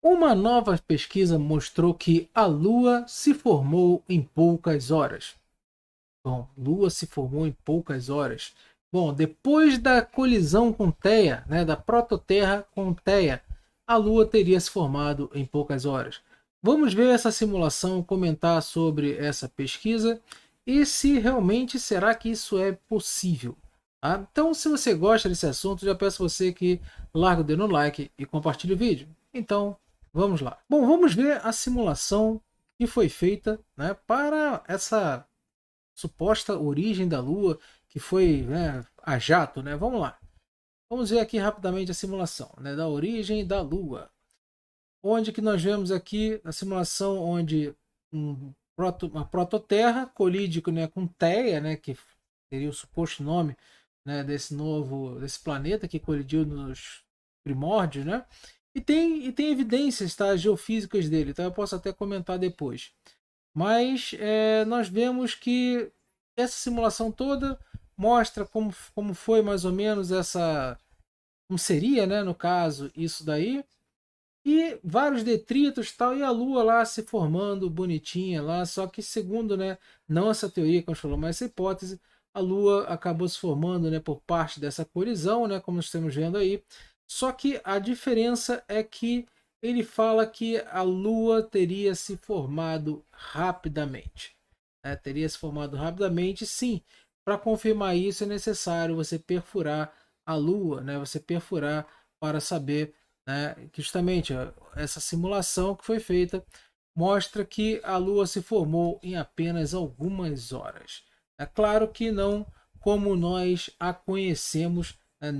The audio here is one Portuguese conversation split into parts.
Uma nova pesquisa mostrou que a Lua se formou em poucas horas. Bom, Lua se formou em poucas horas. Bom, depois da colisão com Theia, né, da prototerra com Theia, a Lua teria se formado em poucas horas. Vamos ver essa simulação, comentar sobre essa pesquisa e se realmente será que isso é possível. Tá? Então, se você gosta desse assunto, já peço a você que largue o dedo no like e compartilhe o vídeo. Então, vamos lá. Bom, vamos ver a simulação que foi feita, né, para essa suposta origem da Lua, que foi, né, a jato, né? Vamos lá. Vamos ver aqui rapidamente a simulação, né, da origem da Lua. Onde que nós vemos aqui a simulação onde uma prototerra colide, né, com Theia, né, que seria o suposto nome, né, desse planeta que colidiu nos primórdios, né? E tem evidências, tá, geofísicas dele, então eu posso até comentar depois. Mas nós vemos que essa simulação toda mostra como foi mais ou menos essa. Como seria, né, no caso, isso daí. E vários detritos tal, e a Lua lá se formando bonitinha lá. Só que, segundo, né, não essa teoria que a gente falou, mas essa hipótese, a Lua acabou se formando, né, por parte dessa colisão, né, como estamos vendo aí. Só que a diferença é que ele fala que a Lua teria se formado rapidamente. Né? Teria se formado rapidamente, sim. Para confirmar isso é necessário você perfurar a Lua, né? Você perfurar para saber, né, que justamente essa simulação que foi feita mostra que a Lua se formou em apenas algumas horas. É claro que não como nós a conhecemos, né,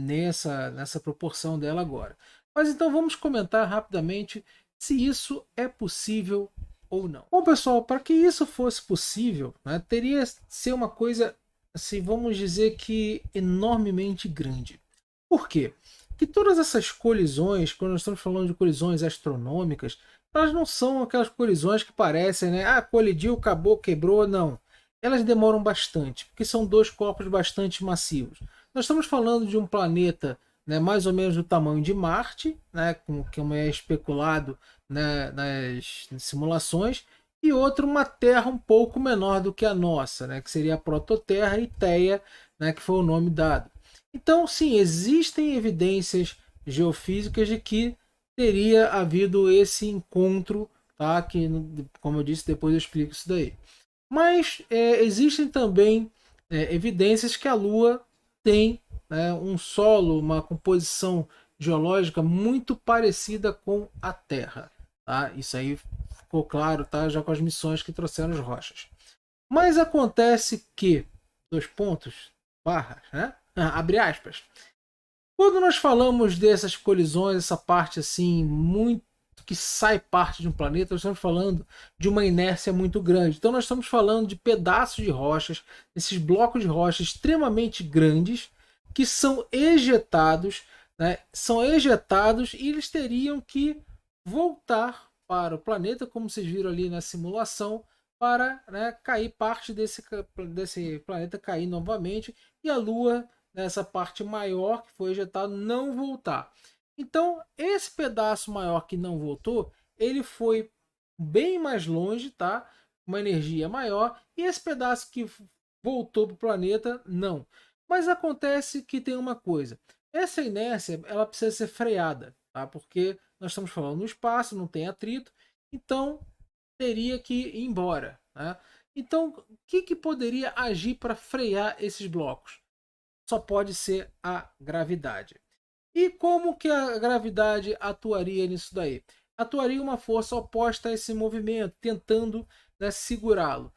nessa proporção dela agora. Mas então vamos comentar rapidamente se isso é possível ou não. Bom, pessoal, para que isso fosse possível, né, teria que ser uma coisa, assim, vamos dizer que enormemente grande. Por quê? Que todas essas colisões, quando nós estamos falando de colisões astronômicas, elas não são aquelas colisões que parecem, né? Ah, colidiu, acabou, quebrou. Não. Elas demoram bastante, porque são dois corpos bastante massivos. Nós estamos falando de um planeta, né, mais ou menos do tamanho de Marte, né, como é especulado, né, nas simulações, e outro, uma Terra um pouco menor do que a nossa, né, que seria a prototerra e Theia, né, que foi o nome dado. Então, sim, existem evidências geofísicas de que teria havido esse encontro, tá? Que, como eu disse, depois eu explico isso daí. Mas existem também evidências que a Lua tem, né, um solo, uma composição geológica muito parecida com a Terra. Tá? Isso aí ficou claro, tá? Já com as missões que trouxeram as rochas. Mas acontece que, dois pontos, barras, né? Abre aspas. Quando nós falamos dessas colisões, essa parte assim, muito que sai parte de um planeta, nós estamos falando de uma inércia muito grande. Então nós estamos falando de pedaços de rochas, esses blocos de rochas extremamente grandes, que são ejetados, né? São ejetados e eles teriam que voltar para o planeta, como vocês viram ali na simulação, para, né, cair parte desse planeta cair novamente e a Lua nessa parte maior que foi ejetado não voltar. Então, esse pedaço maior que não voltou, ele foi bem mais longe, tá? Uma energia maior, e esse pedaço que voltou para o planeta, não. Mas acontece que tem uma coisa. Essa inércia, ela precisa ser freada, tá? Porque nós estamos falando no espaço, não tem atrito, então teria que ir embora, né? Então, o que poderia agir para frear esses blocos? Só pode ser a gravidade. E como que a gravidade atuaria nisso daí? Atuaria uma força oposta a esse movimento, tentando, né, segurá-lo.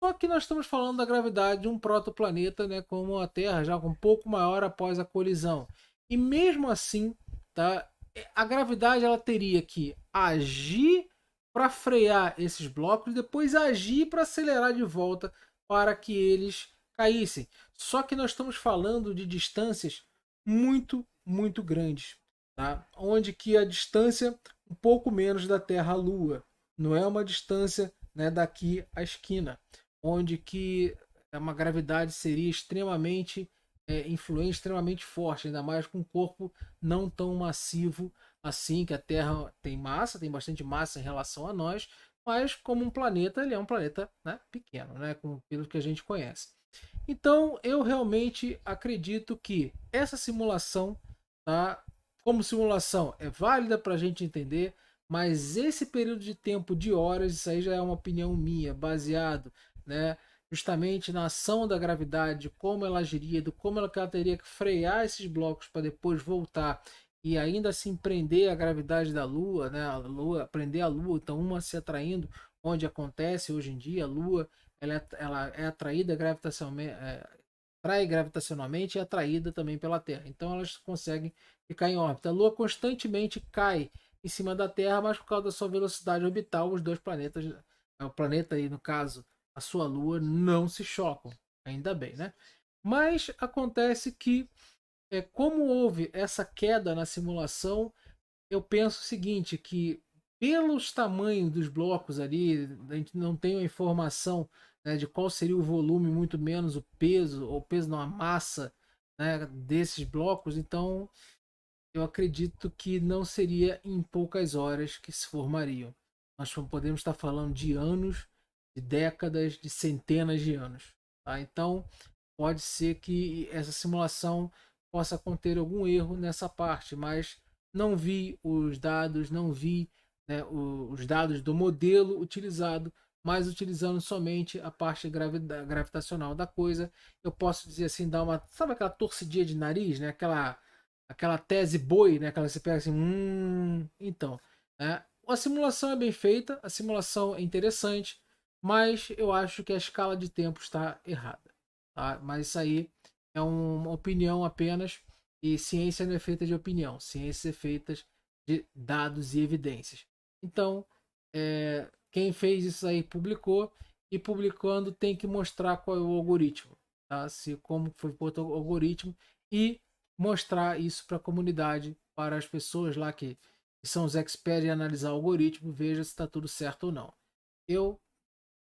Só que nós estamos falando da gravidade de um protoplaneta, né, como a Terra, já um pouco maior após a colisão. E mesmo assim, tá, a gravidade ela teria que agir para frear esses blocos, e depois agir para acelerar de volta para que eles caíssem. Só que nós estamos falando de distâncias muito, muito grandes, tá? Onde que a distância um pouco menos da Terra à Lua, não é uma distância, né, daqui à esquina, onde que uma gravidade seria extremamente influente, extremamente forte, ainda mais com um corpo não tão massivo assim que a Terra tem massa, tem bastante massa em relação a nós, mas como um planeta, ele é um planeta, né, pequeno, né, pelo que a gente conhece. Então, eu realmente acredito que essa simulação, tá, como simulação, é válida para a gente entender, mas esse período de tempo de horas, isso aí já é uma opinião minha, baseado, né, justamente na ação da gravidade, como ela agiria, do como ela teria que frear esses blocos para depois voltar e ainda assim prender a gravidade da Lua, né, a Lua, prender a Lua, então uma se atraindo, onde acontece hoje em dia, a Lua ela é atraída gravitacionalmente, atrai gravitacionalmente e é atraída também pela Terra. Então elas conseguem ficar em órbita. A Lua constantemente cai em cima da Terra, mas por causa da sua velocidade orbital, os dois planetas, o planeta aí no caso, a sua Lua, não se chocam. Ainda bem, né? Mas acontece que, como houve essa queda na simulação, eu penso o seguinte, que pelos tamanhos dos blocos ali, a gente não tem a informação, né, de qual seria o volume, muito menos o peso, ou peso não, a massa, né, desses blocos, então eu acredito que não seria em poucas horas que se formariam. Nós podemos estar falando de anos, de décadas, de centenas de anos. Tá? Então, pode ser que essa simulação possa conter algum erro nessa parte, mas não vi os dados, não vi, né, os dados do modelo utilizado, mas utilizando somente a parte gravitacional da coisa, eu posso dizer assim, dar uma, sabe aquela torcidinha de nariz, né? Aquela tese boi, né? Aquela que você pega assim, então, né? A simulação é bem feita, a simulação é interessante, mas eu acho que a escala de tempo está errada. Tá? Mas isso aí é uma opinião apenas, e ciência não é feita de opinião, ciência é feita de dados e evidências. Então, quem fez isso aí publicou, e publicando tem que mostrar qual é o algoritmo, tá? Se como foi posto o algoritmo, e mostrar isso para a comunidade, para as pessoas lá que são os experts em analisar o algoritmo, veja se está tudo certo ou não. Eu,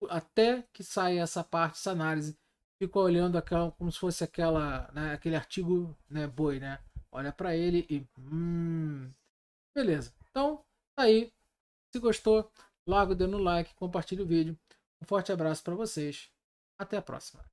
até que saia essa parte, essa análise, fico olhando aquela, como se fosse aquela, né, aquele artigo, né, boi, né? Olha para ele e beleza. Então, tá aí. Se gostou, larga o dedo no like, compartilhe o vídeo. Um forte abraço para vocês. Até a próxima.